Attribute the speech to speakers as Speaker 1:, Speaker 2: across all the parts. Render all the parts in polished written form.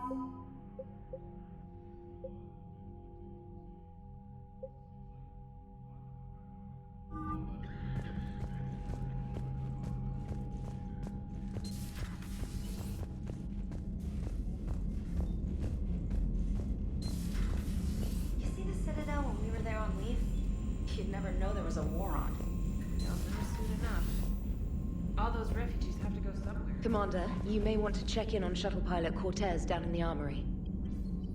Speaker 1: You see the Citadel when we were there on leave? You'd never know there was a war on.
Speaker 2: Well, soon enough. All those refugees have to go somewhere.
Speaker 3: Commander, you may want to check in on shuttle pilot Cortez down in the armory.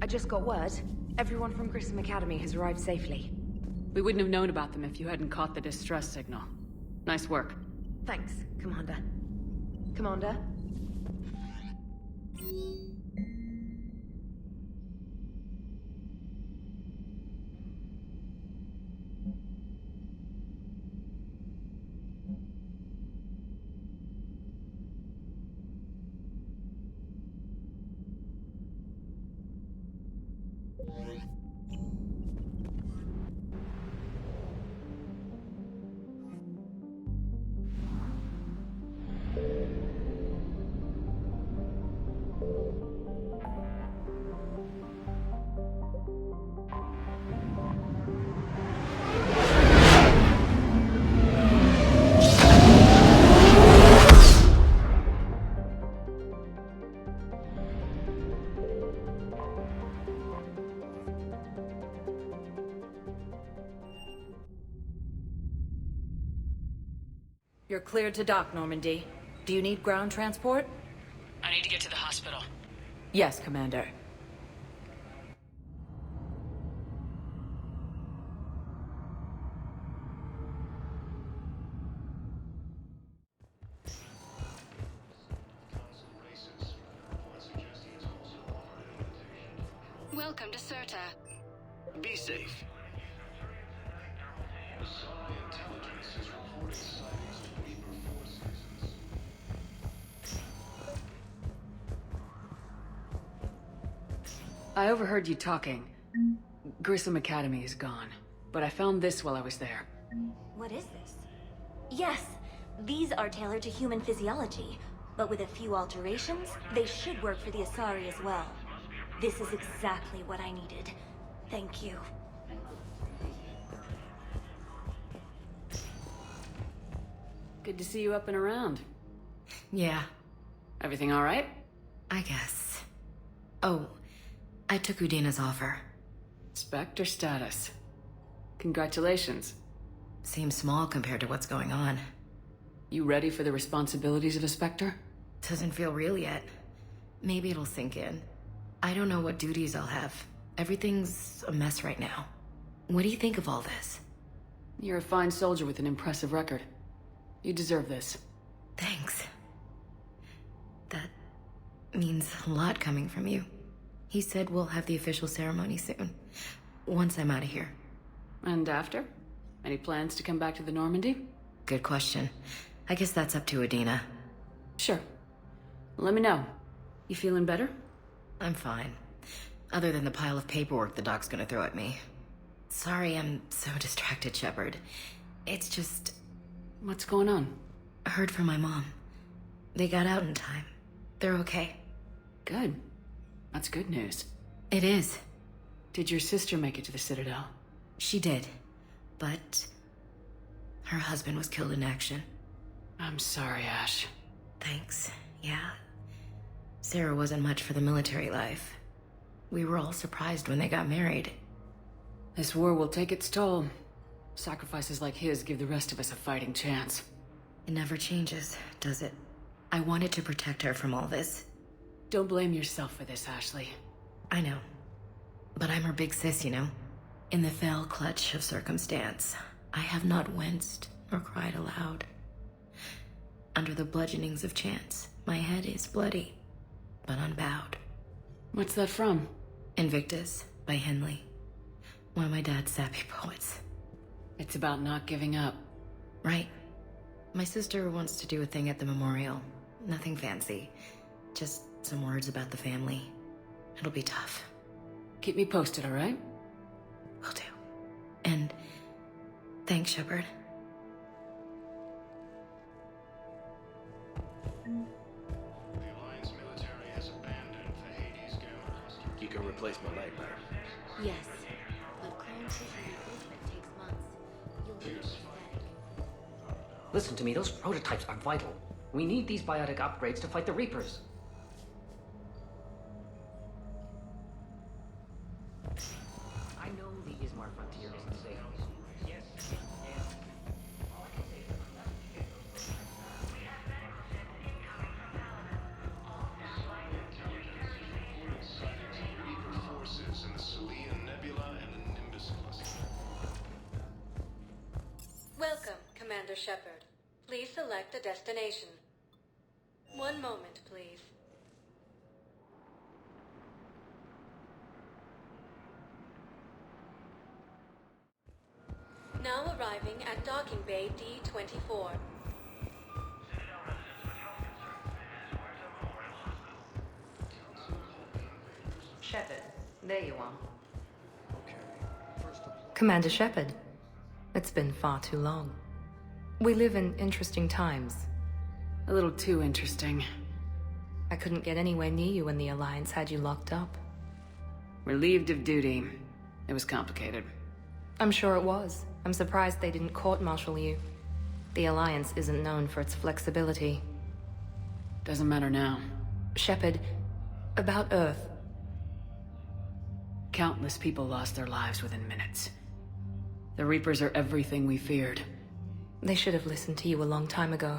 Speaker 3: I just got word. Everyone from Grissom Academy has arrived safely.
Speaker 4: We wouldn't have known about them if you hadn't caught the distress signal. Nice work.
Speaker 3: Thanks, Commander. Commander?
Speaker 1: You're cleared to dock, Normandy. Do you need ground transport?
Speaker 4: I need to get to the hospital.
Speaker 1: Yes, Commander.
Speaker 4: Welcome to Serta.
Speaker 5: Be safe.
Speaker 4: I overheard you talking. Grissom Academy is gone, but I found this while I was there.
Speaker 6: What is this? Yes, these are tailored to human physiology, but with a few alterations, they should work for the Asari as well. This is exactly what I needed. Thank you.
Speaker 4: Good to see you up and around.
Speaker 3: Yeah,
Speaker 4: Everything all right?
Speaker 3: I guess. Oh, I took Udina's offer.
Speaker 4: Spectre status. Congratulations.
Speaker 3: Seems small compared to what's going on.
Speaker 4: You ready for the responsibilities of a Spectre?
Speaker 3: Doesn't feel real yet. Maybe it'll sink in. I don't know what duties I'll have. Everything's a mess right now. What do you think of all this?
Speaker 4: You're a fine soldier with an impressive record. You deserve this.
Speaker 3: Thanks. That means a lot coming from you. He said we'll have the official ceremony soon. Once I'm out of here.
Speaker 4: And after? Any plans to come back to the Normandy?
Speaker 3: Good question. I guess that's up to Udina.
Speaker 4: Sure. Let me know. You feeling better?
Speaker 3: I'm fine. Other than the pile of paperwork the doc's gonna throw at me. Sorry I'm so distracted, Shepard. It's just...
Speaker 4: What's going on?
Speaker 3: I heard from my mom. They got out in time. They're okay.
Speaker 4: Good. That's good news.
Speaker 3: It is.
Speaker 4: Did your sister make it to the Citadel?
Speaker 3: She did. But... her husband was killed in action.
Speaker 4: I'm sorry, Ash.
Speaker 3: Thanks. Yeah. Sarah wasn't much for the military life. We were all surprised when they got married.
Speaker 4: This war will take its toll. Sacrifices like his give the rest of us a fighting chance.
Speaker 3: It never changes, does it? I wanted to protect her from all this.
Speaker 4: Don't blame yourself for this, Ashley.
Speaker 3: I know. But I'm her big sis, you know? In the fell clutch of circumstance, I have not winced or cried aloud. Under the bludgeonings of chance, my head is bloody, but unbowed.
Speaker 4: What's that from?
Speaker 3: Invictus by Henley. One of my dad's sappy poets.
Speaker 4: It's about not giving up.
Speaker 3: Right. My sister wants to do a thing at the memorial. Nothing fancy. Just some words about the family. It'll be tough.
Speaker 4: Keep me posted, all right?
Speaker 3: Will do. And thanks, Shepard.
Speaker 5: The Alliance military has abandoned the Hades Gamma replace my nightmare.
Speaker 3: Yes, but clone tissue replacement takes months. You'll need a prosthetic.
Speaker 7: Listen to me, those prototypes are vital. We need these biotic upgrades to fight the Reapers. I know the Ismar frontier isn't safe. Yes, yes.
Speaker 5: Reaper forces in the Salian Nebula and the Nimbus cluster.
Speaker 8: Welcome, Commander Shepard. Please select a destination. One moment, please. Now arriving at Docking Bay D-24.
Speaker 2: Shepard, there you are.
Speaker 9: Commander Shepard, it's been far too long. We live in interesting times.
Speaker 4: A little too interesting.
Speaker 9: I couldn't get anywhere near you when the Alliance had you locked up.
Speaker 4: Relieved of duty. It was complicated.
Speaker 9: I'm sure it was. I'm surprised they didn't court-martial you. The Alliance isn't known for its flexibility.
Speaker 4: Doesn't matter now.
Speaker 9: Shepard, about Earth.
Speaker 4: Countless people lost their lives within minutes. The Reapers are everything we feared.
Speaker 9: They should have listened to you a long time ago.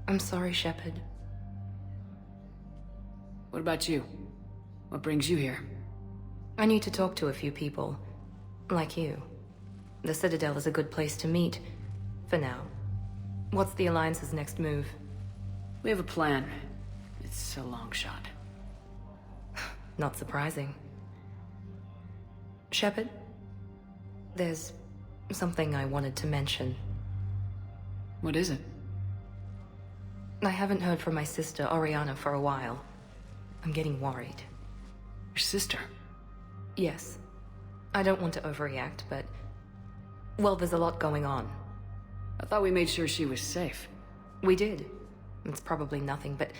Speaker 9: I'm sorry, Shepard.
Speaker 4: What about you? What brings you here?
Speaker 9: I need to talk to a few people. Like you. The Citadel is a good place to meet. For now. What's the Alliance's next move?
Speaker 4: We have a plan. It's a long shot.
Speaker 9: Not surprising. Shepard? There's something I wanted to mention.
Speaker 4: What is it?
Speaker 9: I haven't heard from my sister, Oriana, for a while. I'm getting worried.
Speaker 4: Your sister?
Speaker 9: Yes. I don't want to overreact, but... well, there's a lot going on.
Speaker 4: I thought we made sure she was safe.
Speaker 9: We did. It's probably nothing, but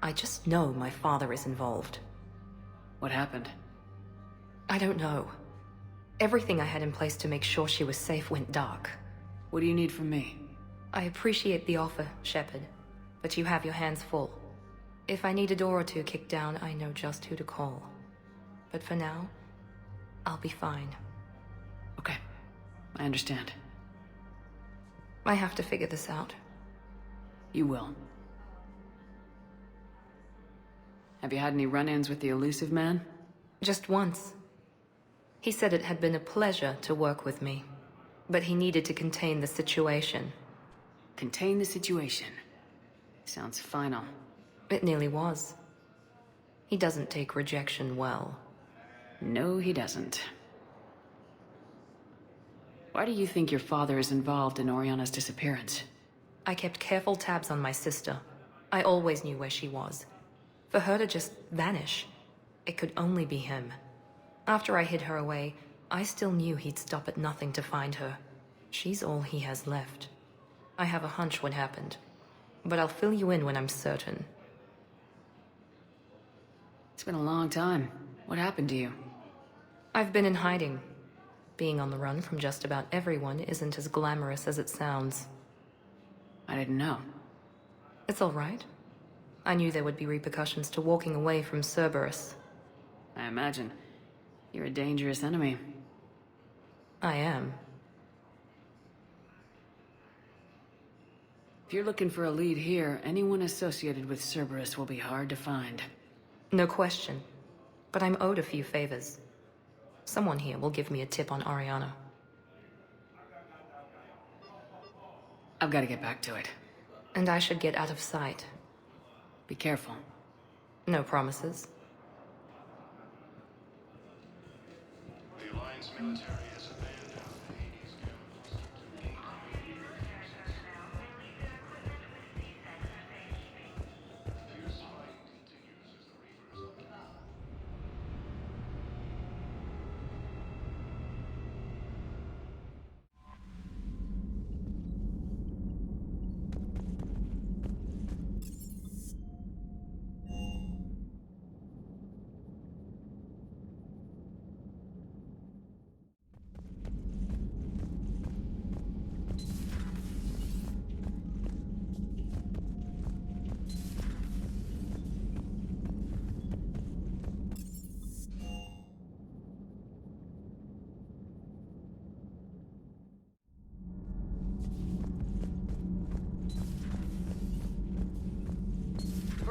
Speaker 9: I just know my father is involved.
Speaker 4: What happened?
Speaker 9: I don't know. Everything I had in place to make sure she was safe went dark.
Speaker 4: What do you need from me?
Speaker 9: I appreciate the offer, Shepard, but you have your hands full. If I need a door or two kicked down, I know just who to call. But for now, I'll be fine.
Speaker 4: Okay. I understand.
Speaker 9: I have to figure this out.
Speaker 4: You will. Have you had any run-ins with the elusive man?
Speaker 9: Just once. He said it had been a pleasure to work with me, but he needed to contain the situation.
Speaker 4: Contain the situation. Sounds final.
Speaker 9: It nearly was. He doesn't take rejection well.
Speaker 4: No, he doesn't. Why do you think your father is involved in Oriana's disappearance?
Speaker 9: I kept careful tabs on my sister. I always knew where she was. For her to just vanish, it could only be him. After I hid her away, I still knew he'd stop at nothing to find her. She's all he has left. I have a hunch what happened, but I'll fill you in when I'm certain.
Speaker 4: It's been a long time. What happened to you?
Speaker 9: I've been in hiding. Being on the run from just about everyone isn't as glamorous as it sounds.
Speaker 4: I didn't know.
Speaker 9: It's all right. I knew there would be repercussions to walking away from Cerberus.
Speaker 4: I imagine. You're a dangerous enemy.
Speaker 9: I am.
Speaker 4: If you're looking for a lead here, anyone associated with Cerberus will be hard to find.
Speaker 9: No question. But I'm owed a few favors. Someone here will give me a tip on Oriana.
Speaker 4: I've got to get back to it.
Speaker 9: And I should get out of sight.
Speaker 4: Be careful.
Speaker 9: No promises.
Speaker 5: The Alliance military has abandoned the Hades campus. Fierce fight continues as the Reapers are.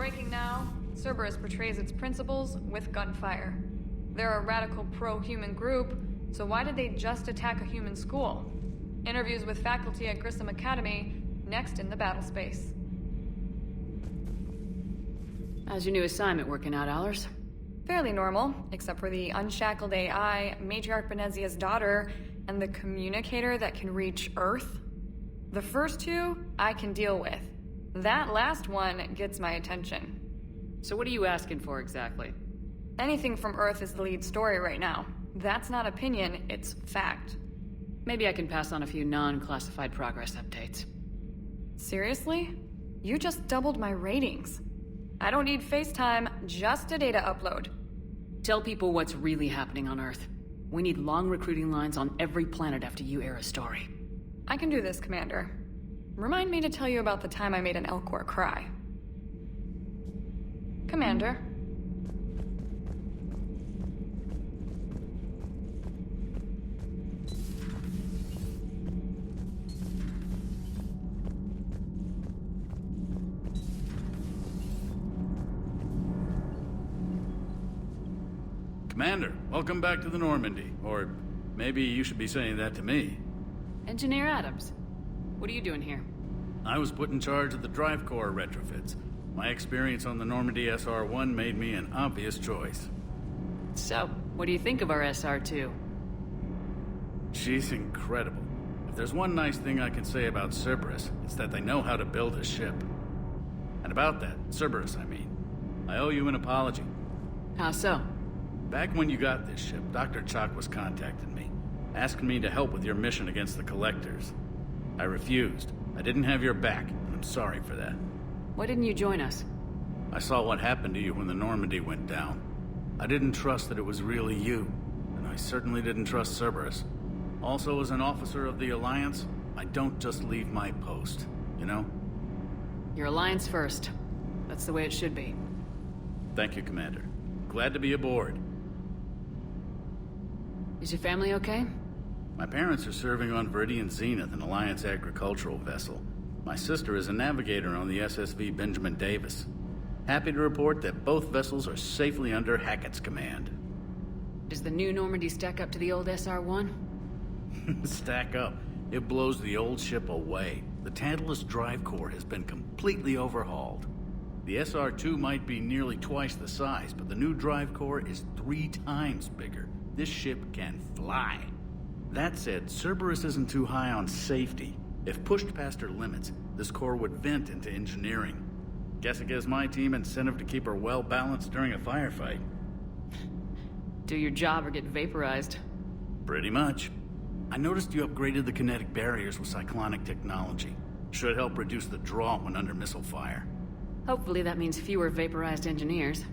Speaker 10: breaking now. Cerberus portrays its principles with gunfire. They're a radical pro-human group, so why did they just attack a human school? Interviews with faculty at Grissom Academy, next in the battle space.
Speaker 4: How's your new assignment working out, Allers?
Speaker 10: Fairly normal, except for the unshackled AI, Matriarch Benezia's daughter, and the communicator that can reach Earth. The first two, I can deal with. That last one gets my attention.
Speaker 4: So what are you asking for exactly?
Speaker 10: Anything from Earth is the lead story right now. That's not opinion, it's fact.
Speaker 4: Maybe I can pass on a few non-classified progress updates.
Speaker 10: Seriously? You just doubled my ratings. I don't need FaceTime, just a data upload.
Speaker 4: Tell people what's really happening on Earth. We need long recruiting lines on every planet after you air a story.
Speaker 10: I can do this, Commander. Remind me to tell you about the time I made an Elcor cry. Commander.
Speaker 11: Commander, welcome back to the Normandy. Or maybe you should be saying that to me.
Speaker 4: Engineer Adams, what are you doing here?
Speaker 11: I was put in charge of the drive core retrofits. My experience on the Normandy SR-1 made me an obvious choice.
Speaker 4: So, what do you think of our SR-2?
Speaker 11: She's incredible. If there's one nice thing I can say about Cerberus, it's that they know how to build a ship. And about that, Cerberus, I mean, I owe you an apology.
Speaker 4: How so?
Speaker 11: Back when you got this ship, Dr. Chalk was contacting me, asking me to help with your mission against the Collectors. I refused. I didn't have your back, and I'm sorry for that.
Speaker 4: Why didn't you join us?
Speaker 11: I saw what happened to you when the Normandy went down. I didn't trust that it was really you, and I certainly didn't trust Cerberus. Also, as an officer of the Alliance, I don't just leave my post, you know?
Speaker 4: Your Alliance first. That's the way it should be.
Speaker 11: Thank you, Commander. Glad to be aboard.
Speaker 4: Is your family okay?
Speaker 11: My parents are serving on Viridian Zenith, an Alliance agricultural vessel. My sister is a navigator on the SSV Benjamin Davis. Happy to report that both vessels are safely under Hackett's command.
Speaker 4: Does the new Normandy stack up to the old SR-1?
Speaker 11: Stack up. It blows the old ship away. The Tantalus drive core has been completely overhauled. The SR-2 might be nearly twice the size, but the new drive core is 3 times bigger. This ship can fly. That said, Cerberus isn't too high on safety. If pushed past her limits, this core would vent into engineering. Guess it gives my team incentive to keep her well balanced during a firefight.
Speaker 4: Do your job or get vaporized.
Speaker 11: Pretty much. I noticed you upgraded the kinetic barriers with cyclonic technology. Should help reduce the draw when under missile fire.
Speaker 4: Hopefully that means fewer vaporized engineers.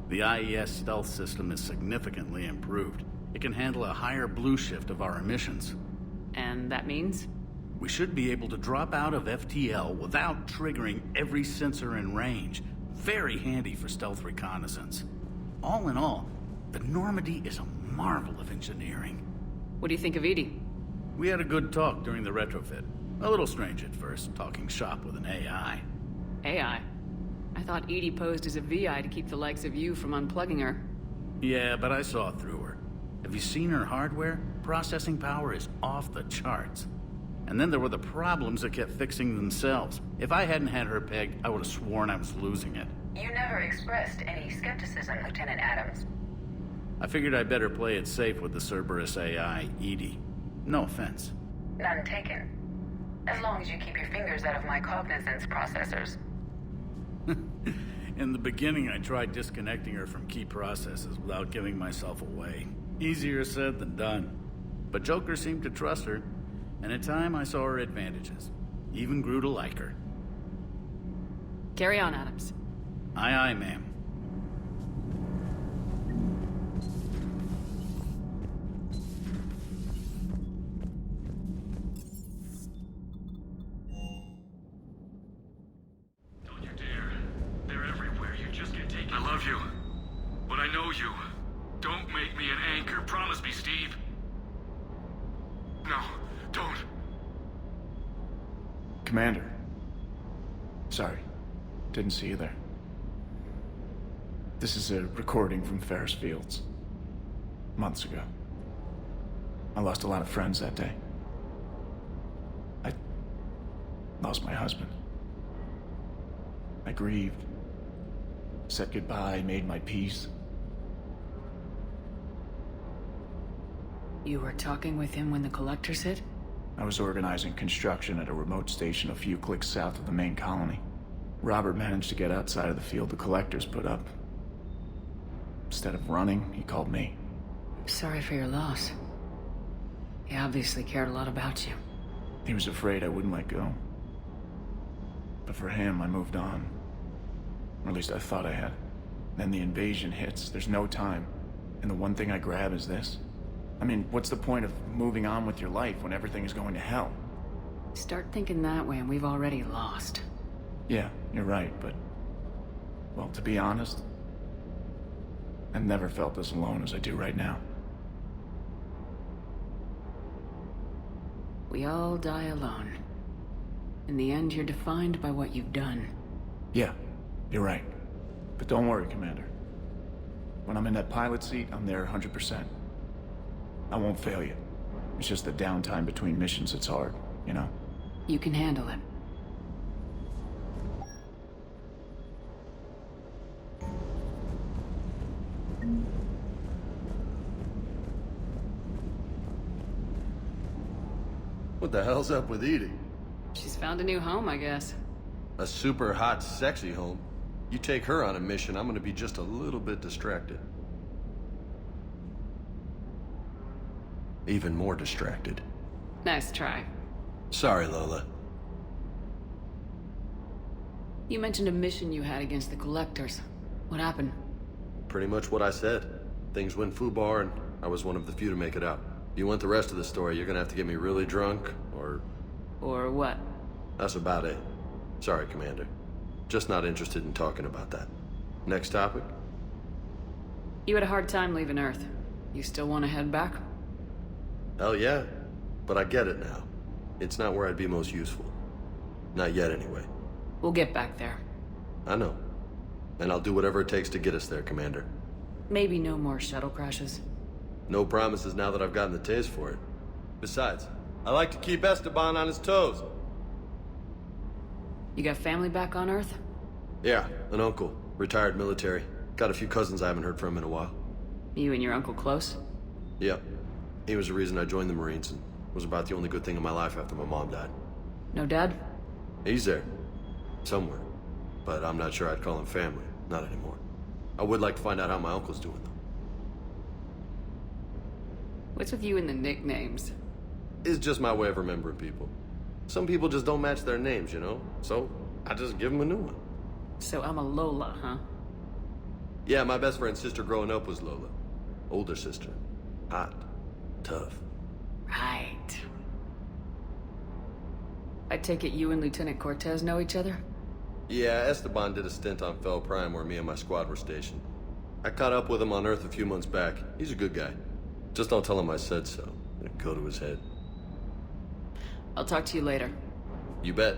Speaker 11: The IES stealth system is significantly improved. It can handle a higher blue shift of our emissions.
Speaker 4: And that means?
Speaker 11: We should be able to drop out of FTL without triggering every sensor in range. Very handy for stealth reconnaissance. All in all, the Normandy is a marvel of engineering.
Speaker 4: What do you think of Edie?
Speaker 11: We had a good talk during the retrofit. A little strange at first, talking shop with an AI.
Speaker 4: AI? I thought Edie posed as a VI to keep the likes of you from unplugging her.
Speaker 11: Yeah, but I saw through her. Have you seen her hardware? Processing power is off the charts. And then there were the problems that kept fixing themselves. If I hadn't had her pegged, I would have sworn I was losing it.
Speaker 12: You never expressed any skepticism, Lieutenant Adams.
Speaker 11: I figured I'd better play it safe with the Cerberus AI, Edie. No offense.
Speaker 12: None taken. As long as you keep your fingers out of my cognizance processors.
Speaker 11: In the beginning, I tried disconnecting her from key processes without giving myself away. Easier said than done. But Joker seemed to trust her, and in time I saw her advantages. Even grew to like her.
Speaker 4: Carry on, Adams.
Speaker 11: Aye, aye, ma'am.
Speaker 5: Don't you dare. They're everywhere. You just get taken. I love you. But I know you. Don't make me an anchor. Promise me, Steve. No, don't.
Speaker 13: Commander. Sorry. Didn't see you there. This is a recording from Ferris Fields. Months ago. I lost a lot of friends that day. I lost my husband. I grieved. Said goodbye, made my peace.
Speaker 4: You were talking with him when the collectors hit?
Speaker 13: I was organizing construction at a remote station a few clicks south of the main colony. Robert managed to get outside of the field the collectors put up. Instead of running, he called me.
Speaker 4: Sorry for your loss. He obviously cared a lot about you.
Speaker 13: He was afraid I wouldn't let go. But for him, I moved on. Or at least I thought I had. Then the invasion hits, there's no time. And the one thing I grab is this. I mean, what's the point of moving on with your life when everything is going to hell?
Speaker 4: Start thinking that way and we've already lost.
Speaker 13: Yeah, you're right, but... well, to be honest, I've never felt as alone as I do right now.
Speaker 4: We all die alone. In the end, you're defined by what you've done.
Speaker 13: Yeah, you're right. But don't worry, Commander. When I'm in that pilot seat, I'm there 100%. I won't fail you. It's just the downtime between missions that's hard, you know?
Speaker 4: You can handle it.
Speaker 14: What the hell's up with Edie?
Speaker 4: She's found a new home, I guess.
Speaker 14: A super hot, sexy home. You take her on a mission, I'm gonna be just a little bit distracted. Even more distracted.
Speaker 4: Nice try.
Speaker 14: Sorry, Lola.
Speaker 4: You mentioned a mission you had against the collectors. What happened?
Speaker 14: Pretty much what I said. Things went foobar, and I was one of the few to make it out. If you want the rest of the story, you're gonna have to get me really drunk, or...
Speaker 4: Or what?
Speaker 14: That's about it. Sorry, Commander. Just not interested in talking about that. Next topic?
Speaker 4: You had a hard time leaving Earth. You still want to head back?
Speaker 14: Hell yeah. But I get it now. It's not where I'd be most useful. Not yet, anyway.
Speaker 4: We'll get back there.
Speaker 14: I know. And I'll do whatever it takes to get us there, Commander.
Speaker 4: Maybe no more shuttle crashes.
Speaker 14: No promises now that I've gotten the taste for it. Besides, I like to keep Esteban on his toes.
Speaker 4: You got family back on Earth?
Speaker 14: Yeah, an uncle. Retired military. Got a few cousins I haven't heard from in a while.
Speaker 4: You and your uncle close?
Speaker 14: Yep. He was the reason I joined the Marines and was about the only good thing in my life after my mom died.
Speaker 4: No dad?
Speaker 14: He's there. Somewhere. But I'm not sure I'd call him family. Not anymore. I would like to find out how my uncle's doing, though.
Speaker 4: What's with you and the nicknames?
Speaker 14: It's just my way of remembering people. Some people just don't match their names, you know? So, I just give them a new one.
Speaker 4: So I'm a Lola, huh?
Speaker 14: Yeah, my best friend's sister growing up was Lola. Older sister. Hot. Tough.
Speaker 4: Right. I take it you and Lieutenant Cortez know each other?
Speaker 14: Yeah, Esteban did a stint on Fel Prime where me and my squad were stationed. I caught up with him on Earth a few months back. He's a good guy. Just don't tell him I said so. It'll go to his head.
Speaker 4: I'll talk to you later.
Speaker 14: You bet.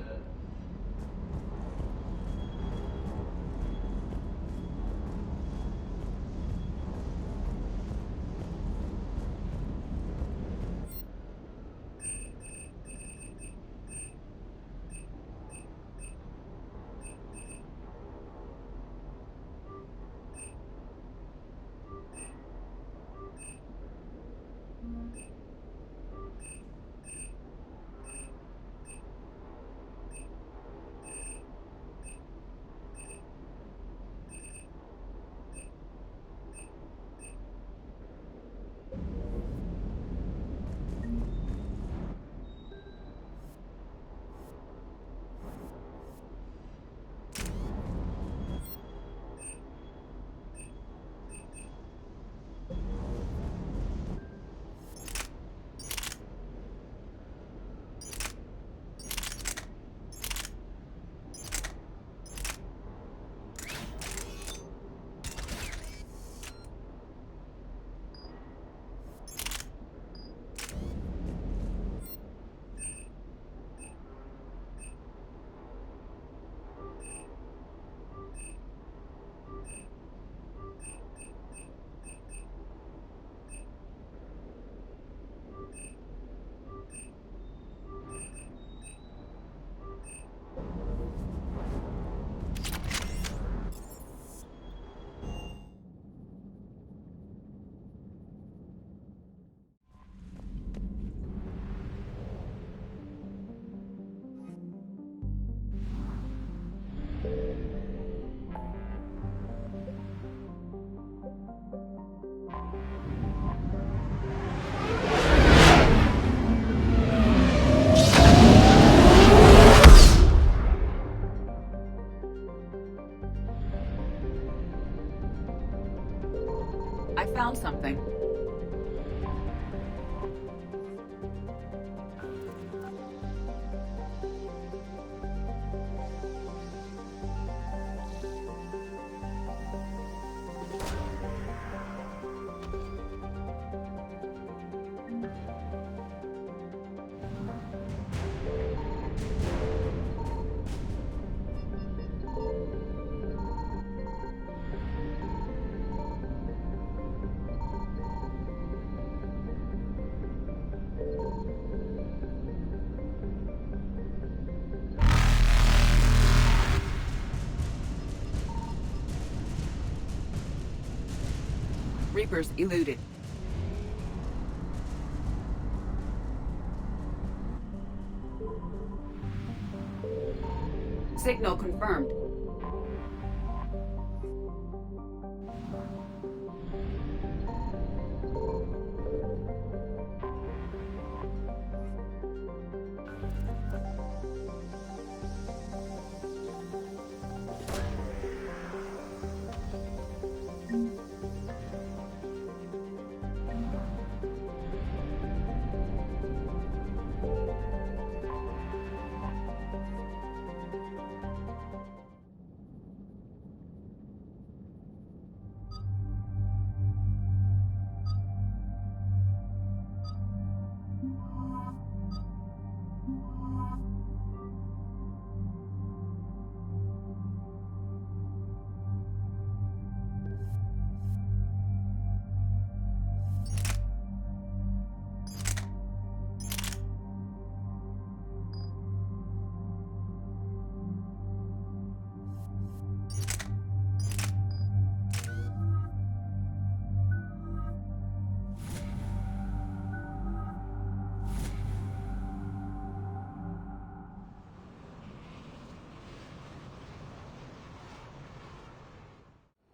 Speaker 4: Reapers eluded. Signal confirmed.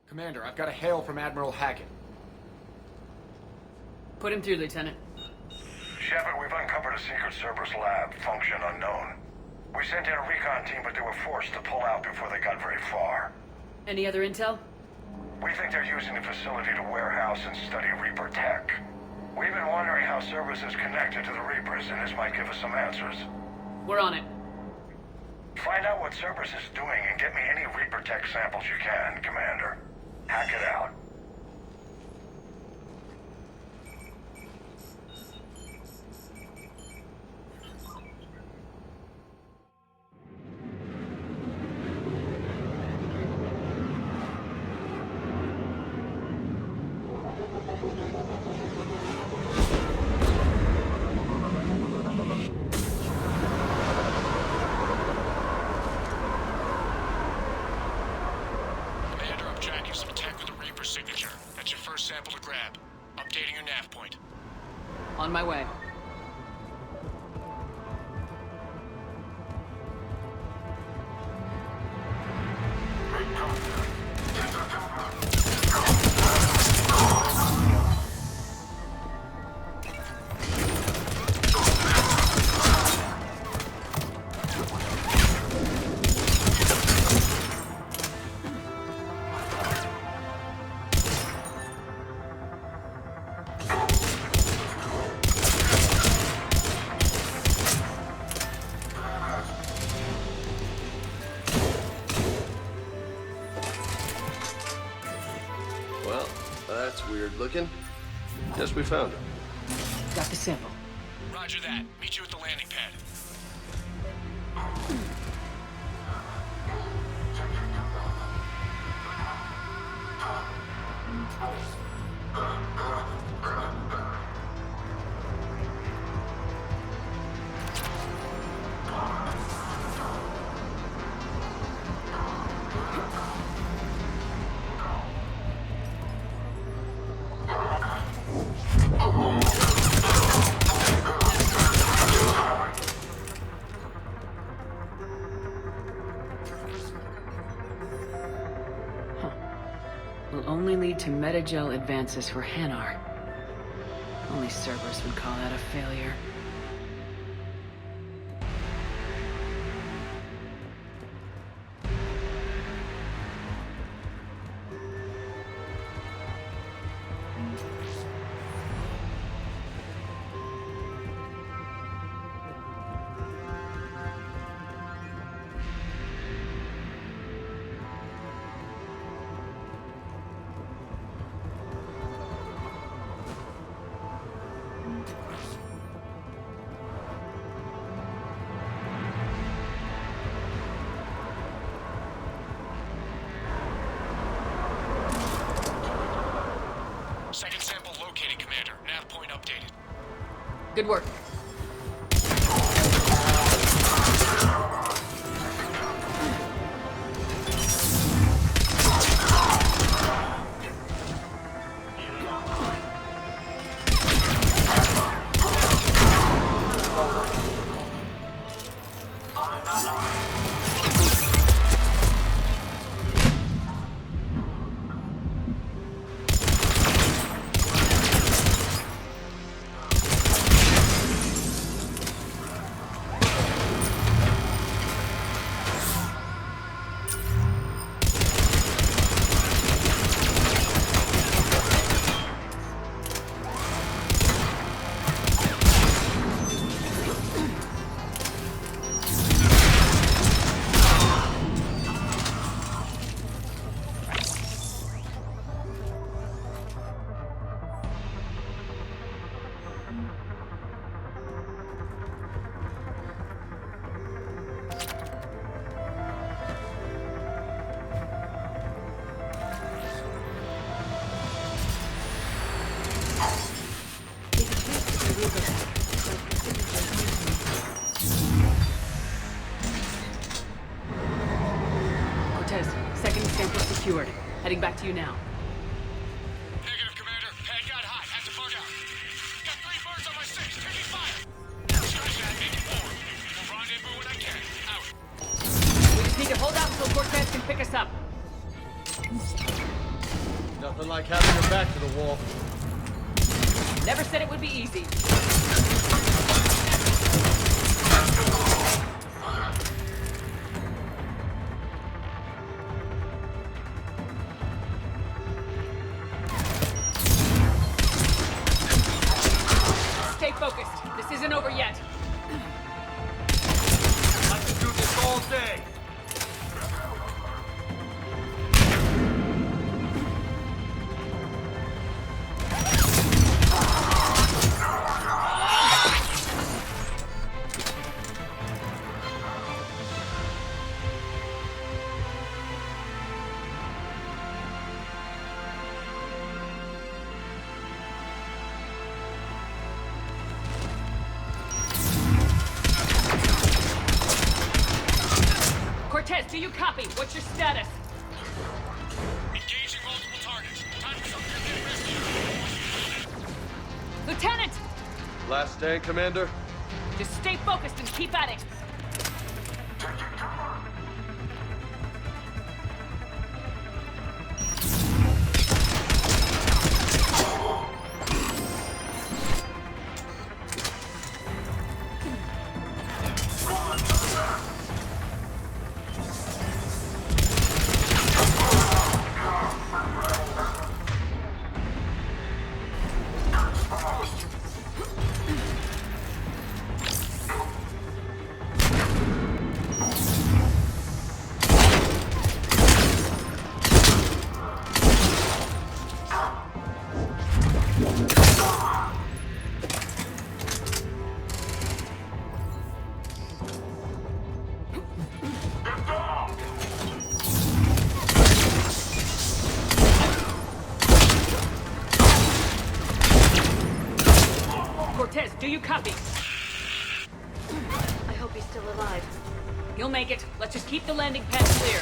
Speaker 15: Commander, I've got a hail from Admiral Hackett.
Speaker 4: Put him through, Lieutenant.
Speaker 16: Shepard, we've uncovered a secret Cerberus lab, function unknown. We sent in a recon team, but they were forced to pull out before they got very far.
Speaker 4: Any other intel?
Speaker 16: We think they're using the facility to warehouse and study Reaper tech. We've been wondering how Cerberus is connected to the Reapers, and this might give us some answers.
Speaker 4: We're on it.
Speaker 16: Find out what Cerberus is doing and get me any Reaper tech samples you can, Commander. Hack it out.
Speaker 4: On my way.
Speaker 14: Well, that's weird looking. Guess we found it.
Speaker 4: Got the sample.
Speaker 5: Roger that. Meet you at the landing pad.
Speaker 4: Will only lead to metagel advances for Hanar. Only Cerberus would call that a failure.
Speaker 5: Second sample located, Commander. Nav point updated.
Speaker 4: Good work. secured. Heading back to you now.
Speaker 5: Negative, Commander. Head got hot. Had to bug out. Got 3 birds on my 6. Taking fire. Scratch that. Make it 4. We'll rendezvous when I can. Out.
Speaker 4: We just need to hold out until Cortez can pick us up.
Speaker 14: Nothing like having your back to the wall.
Speaker 4: Never said it would be easy. Stay focused. This isn't over yet.
Speaker 16: I can do this all day.
Speaker 4: Cortez, do you copy? What's your status?
Speaker 5: Engaging multiple targets. Time for some rescue.
Speaker 4: Lieutenant!
Speaker 14: Last stand, Commander?
Speaker 4: Just stay focused and keep at it. Cortez, do you copy?
Speaker 1: I hope he's still alive.
Speaker 4: You'll make it. Let's just keep the landing pad clear.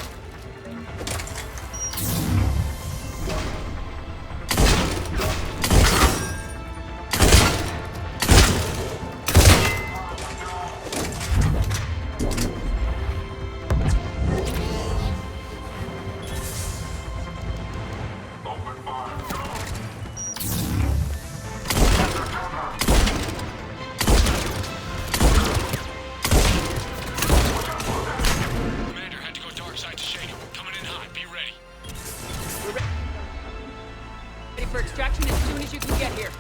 Speaker 5: Commander had to go dark side to shake him. Coming in hot. Be ready.
Speaker 4: Ready for extraction as soon as you can get here.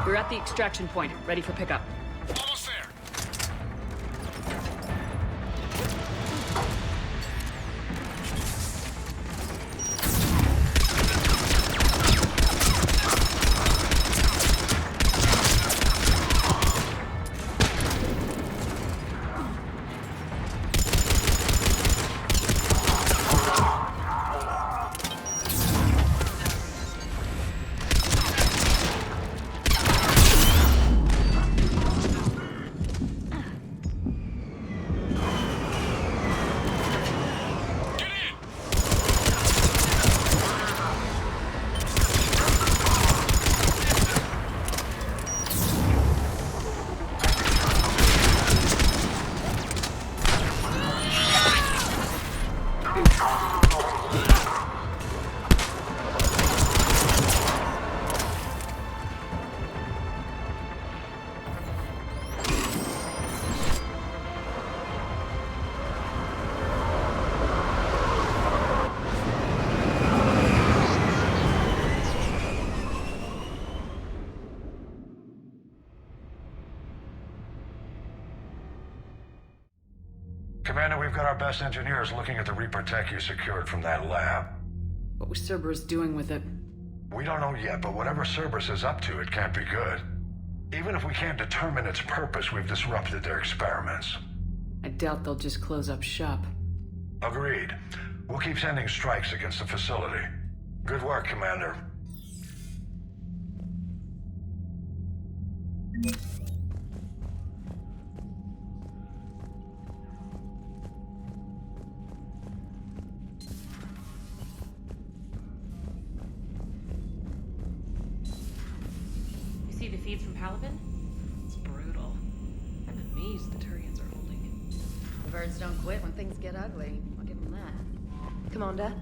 Speaker 4: We're at the extraction point, ready for pickup.
Speaker 5: Almost there.
Speaker 16: Commander, we've got our best engineers looking at the Reaper tech you secured from that lab.
Speaker 4: What was Cerberus doing with it?
Speaker 16: We don't know yet, but whatever Cerberus is up to, it can't be good. Even if we can't determine its purpose, we've disrupted their experiments.
Speaker 4: I doubt they'll just close up shop.
Speaker 16: Agreed. We'll keep sending strikes against the facility. Good work, Commander.
Speaker 2: You see the feeds from Palapin? It's brutal. I'm amazed the Turians are holding.
Speaker 1: The birds don't quit when things get ugly. I'll give them that. Commander?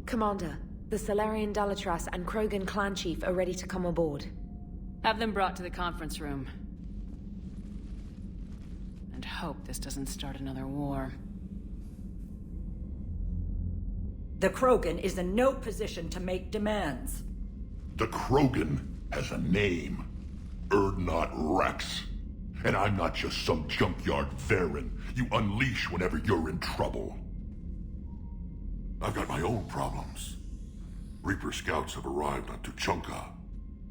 Speaker 17: Commander, the Salarian Dalatras and Krogan clan chief are ready to come aboard.
Speaker 4: Have them brought to the conference room. And hope this doesn't start another war.
Speaker 18: The Krogan is in no position to make demands.
Speaker 19: The Krogan has a name. Urdnot Rex. And I'm not just some junkyard Varen you unleash whenever you're in trouble. I've got my own problems. Reaper scouts have arrived on Tuchanka.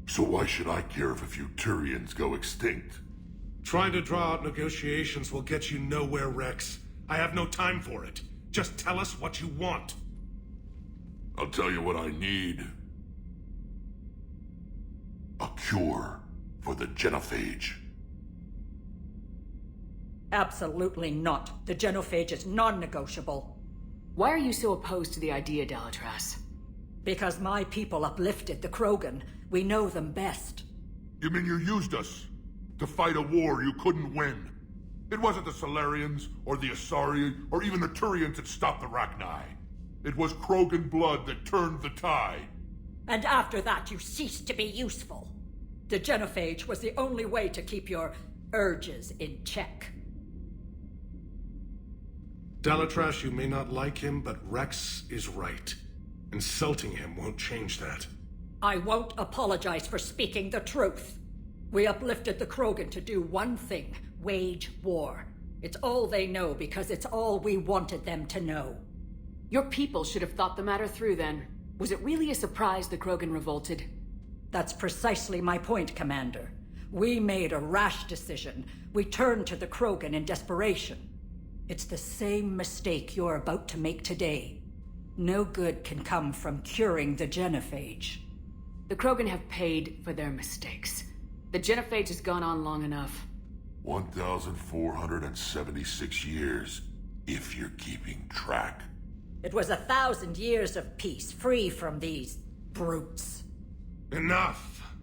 Speaker 19: So why should I care if a few Turians go extinct?
Speaker 20: Trying to draw out negotiations will get you nowhere, Rex. I have no time for it. Just tell us what you want.
Speaker 19: I'll tell you what I need. A cure for the genophage.
Speaker 18: Absolutely not. The genophage is non-negotiable.
Speaker 4: Why are you so opposed to the idea, Dalatras?
Speaker 18: Because my people uplifted the Krogan. We know them best.
Speaker 19: You mean you used us to fight a war you couldn't win? It wasn't the Solarians, or the Asari, or even the Turians that stopped the Rachni. It was Krogan blood that turned the tide.
Speaker 18: And after that, you ceased to be useful. The genophage was the only way to keep your urges in check.
Speaker 20: Dalatras, you may not like him, but Rex is right. Insulting him won't change that.
Speaker 18: I won't apologize for speaking the truth. We uplifted the Krogan to do one thing: wage war. It's all they know because it's all we wanted them to know.
Speaker 4: Your people should have thought the matter through then. Was it really a surprise the Krogan revolted?
Speaker 18: That's precisely my point, Commander. We made a rash decision. We turned to the Krogan in desperation. It's the same mistake you're about to make today. No good can come from curing the genophage.
Speaker 4: The Krogan have paid for their mistakes. The genophage has gone on long enough.
Speaker 19: 1,476 years, if you're keeping track.
Speaker 18: It was 1,000 years of peace, free from these brutes.
Speaker 20: Enough!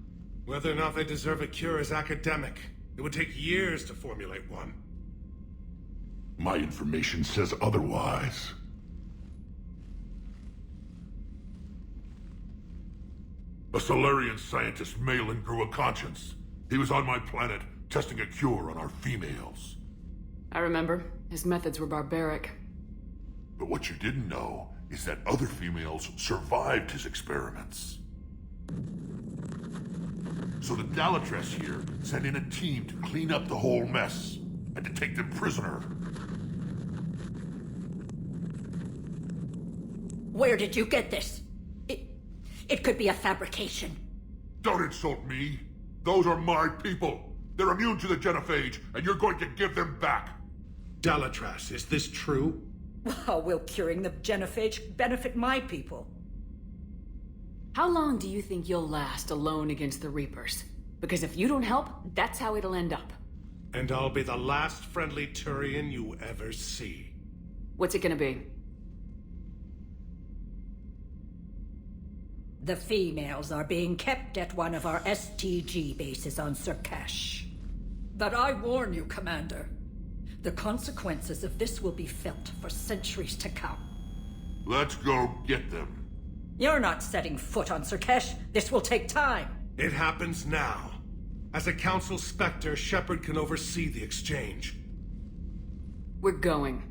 Speaker 20: Whether or not they deserve a cure is academic. It would take years to formulate one.
Speaker 19: My information says otherwise. A Solarian scientist, Malin, grew a conscience. He was on my planet, testing a cure on our females.
Speaker 4: I remember. His methods were barbaric.
Speaker 19: But what you didn't know is that other females survived his experiments. So the Dalatress here sent in a team to clean up the whole mess and to take them prisoner.
Speaker 18: Where did you get this? It could be a fabrication.
Speaker 19: Don't insult me. Those are my people. They're immune to the genophage, and you're going to give them back.
Speaker 20: Dalatrass, is this true?
Speaker 18: How will curing the genophage benefit my people?
Speaker 4: How long do you think you'll last alone against the Reapers? Because if you don't help, that's how it'll end up.
Speaker 20: And I'll be the last friendly Turian you ever see.
Speaker 4: What's it gonna be?
Speaker 18: The females are being kept at one of our STG bases on Surkash. But I warn you, Commander. The consequences of this will be felt for centuries to come.
Speaker 19: Let's go get them.
Speaker 18: You're not setting foot on Surkash. This will take time.
Speaker 20: It happens now. As a Council Spectre, Shepard can oversee the exchange.
Speaker 4: We're going.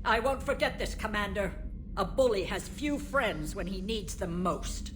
Speaker 18: I won't forget this, Commander. A bully has few friends when he needs them most.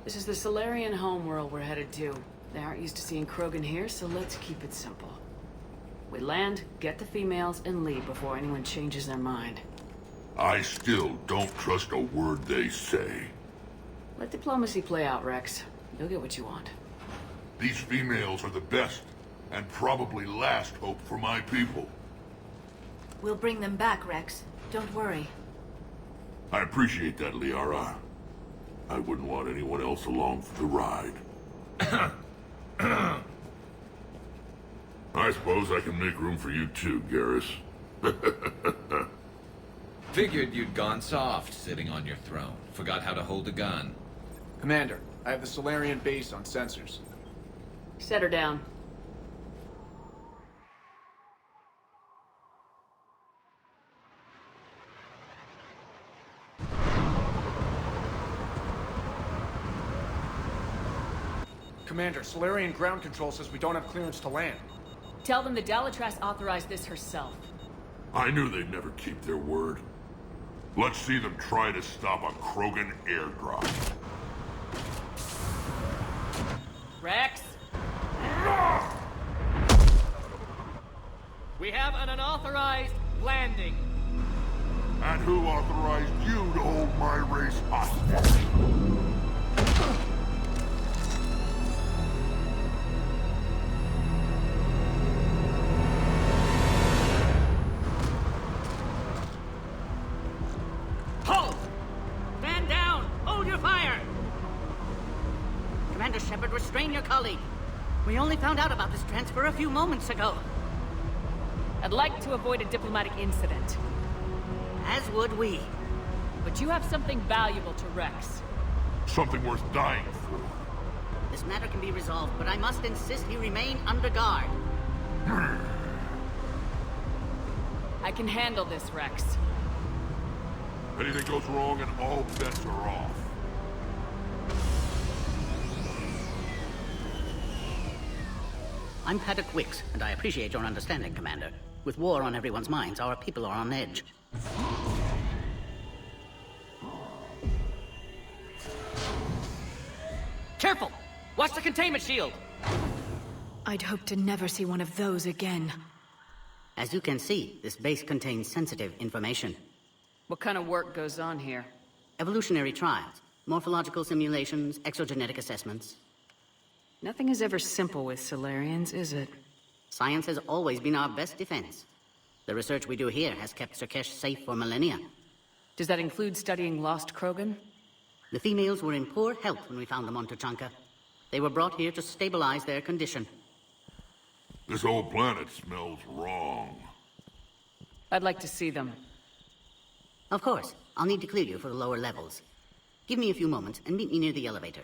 Speaker 4: This is the Solarian homeworld we're headed to. They aren't used to seeing Krogan here, so let's keep it simple. We land, get the females, and leave before anyone changes their mind.
Speaker 19: I still don't trust a word they say.
Speaker 4: Let diplomacy play out, Rex. You'll get what you want.
Speaker 19: These females are the best, and probably last hope for my people.
Speaker 1: We'll bring them back, Rex. Don't worry.
Speaker 19: I appreciate that, Liara. I wouldn't want anyone else along for the ride. I suppose I can make room for you too, Garrus.
Speaker 21: Figured you'd gone soft sitting on your throne. Forgot how to hold a gun.
Speaker 15: Commander, I have the Solarian base on sensors.
Speaker 4: Set her down.
Speaker 15: Commander, Solarian ground control says we don't have clearance to land.
Speaker 4: Tell them the Dalatrass authorized this herself.
Speaker 19: I knew they'd never keep their word. Let's see them try to stop a Krogan airdrop.
Speaker 2: Rex? We have an unauthorized landing.
Speaker 19: And who authorized you to hold my race hostage?
Speaker 22: Hold! Stand down! Hold your fire! Commander Shepard, restrain your colleague. We only found out about this transfer a few moments ago.
Speaker 4: I'd like to avoid a diplomatic incident.
Speaker 22: As would we.
Speaker 4: But you have something valuable to Rex.
Speaker 19: Something worth dying for.
Speaker 22: This matter can be resolved, but I must insist he remain under guard.
Speaker 4: I can handle this, Rex.
Speaker 19: Anything goes wrong and all bets are off.
Speaker 22: I'm Paddock Wicks, and I appreciate your understanding, Commander. With war on everyone's minds, our people are on edge. Careful! Watch the containment shield!
Speaker 17: I'd hope to never see one of those again.
Speaker 22: As you can see, this base contains sensitive information.
Speaker 4: What kind of work goes on here?
Speaker 22: Evolutionary trials, morphological simulations, exogenetic assessments.
Speaker 4: Nothing is ever simple with Solarians, is it?
Speaker 22: Science has always been our best defense. The research we do here has kept Surkesh safe for millennia.
Speaker 4: Does that include studying lost Krogan?
Speaker 22: The females were in poor health when we found them on Tuchanka. They were brought here to stabilize their condition.
Speaker 19: This whole planet smells wrong.
Speaker 4: I'd like to see them.
Speaker 22: Of course. I'll need to clear you for the lower levels. Give me a few moments and meet me near the elevator.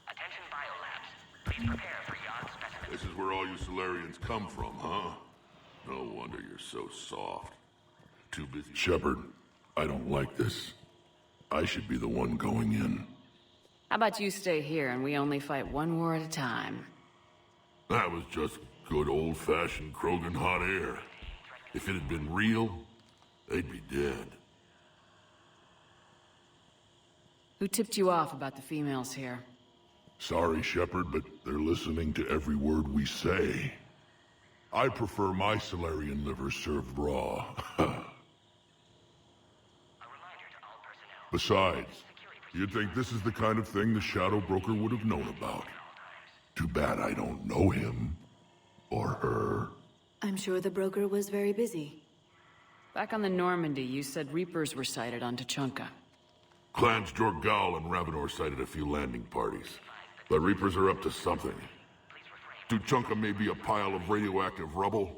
Speaker 12: Attention biolabs. Please prepare for Yod specimen.
Speaker 19: This is where all you Solarians come from, huh? No wonder you're so soft. Too busy. Shepard, I don't like this. I should be the one going in.
Speaker 4: How about you stay here and we only fight one war at a time?
Speaker 19: That was just good old-fashioned Krogan hot air. If it had been real, they'd be dead.
Speaker 4: Who tipped you off about the females here?
Speaker 19: Sorry, Shepard, but they're listening to every word we say. I prefer my Solarian liver served raw. Besides, you'd think this is the kind of thing the Shadow Broker would have known about. Too bad I don't know him. Or her.
Speaker 17: I'm sure the broker was very busy.
Speaker 4: Back on the Normandy, you said Reapers were sighted on Tuchanka.
Speaker 19: Clans Jorgal and Ravenor sighted a few landing parties. The Reapers are up to something. Tuchanka may be a pile of radioactive rubble,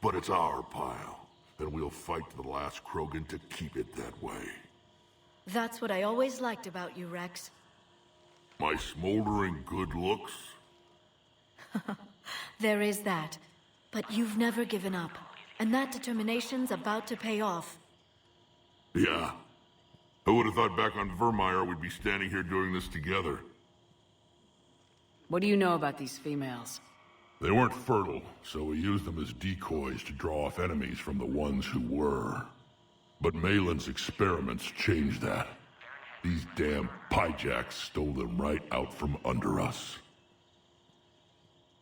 Speaker 19: but it's our pile. And we'll fight to the last Krogan to keep it that way.
Speaker 17: That's what I always liked about you, Rex.
Speaker 19: My smoldering good looks?
Speaker 17: There is that. But you've never given up. And that determination's about to pay off.
Speaker 19: Yeah. Who would have thought back on Vermeer we'd be standing here doing this together?
Speaker 4: What do you know about these females?
Speaker 19: They weren't fertile, so we used them as decoys to draw off enemies from the ones who were. But Malin's experiments changed that. These damn pyjacks stole them right out from under us.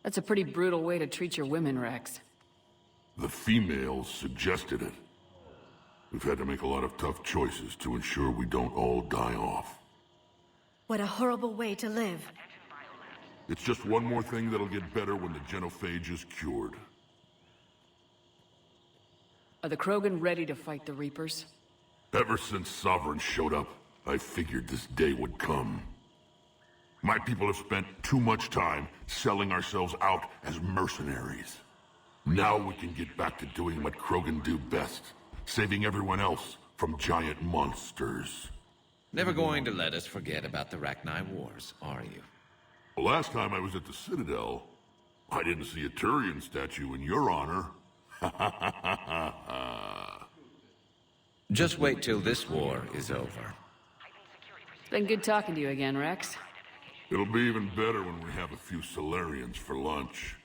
Speaker 4: That's a pretty brutal way to treat your women, Rex.
Speaker 19: The females suggested it. We've had to make a lot of tough choices to ensure we don't all die off.
Speaker 17: What a horrible way to live.
Speaker 19: It's just one more thing that'll get better when the genophage is cured.
Speaker 4: Are the Krogan ready to fight the Reapers?
Speaker 19: Ever since Sovereign showed up, I figured this day would come. My people have spent too much time selling ourselves out as mercenaries. Now we can get back to doing what Krogan do best, saving everyone else from giant monsters.
Speaker 21: Never going to let us forget about the Rachni Wars, are you?
Speaker 19: The last time I was at the Citadel, I didn't see a Turian statue in your honor.
Speaker 21: Just wait till this war is over.
Speaker 4: It's been good talking to you again, Rex.
Speaker 19: It'll be even better when we have a few Solarians for lunch.